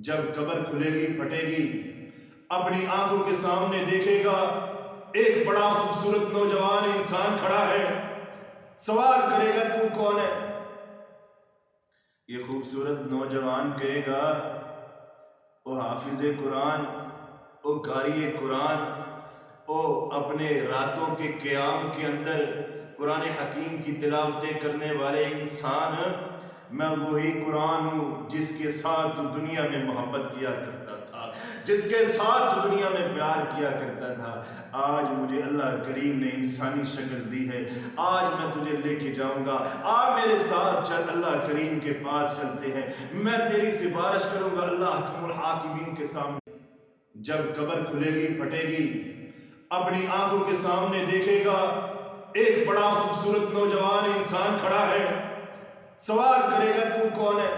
جب قبر کھلے گی پھٹے گی اپنی آنکھوں کے سامنے دیکھے گا ایک بڑا خوبصورت نوجوان انسان کھڑا ہے، سوال کرے گا تو کون ہے؟ یہ خوبصورت نوجوان کہے گا او حافظ قرآن، او قاری قرآن، او اپنے راتوں کے قیام کے اندر قرآن حکیم کی تلاوتیں کرنے والے انسان، میں وہی قرآن ہوں جس کے ساتھ تو دنیا میں محبت کیا کرتا تھا، جس کے ساتھ تو دنیا میں پیار کیا کرتا تھا۔ آج مجھے اللہ کریم نے انسانی شکل دی ہے، آج میں تجھے لے کے جاؤں گا، آ میرے ساتھ چل، اللہ کریم کے پاس چلتے ہیں، میں تیری سفارش کروں گا اللہ حکم الحاکمین کے سامنے۔ جب قبر کھلے گی پھٹے گی اپنی آنکھوں کے سامنے دیکھے گا ایک بڑا خوبصورت نوجوان انسان کھڑا ہے، سوال کرے گا تو کون ہے؟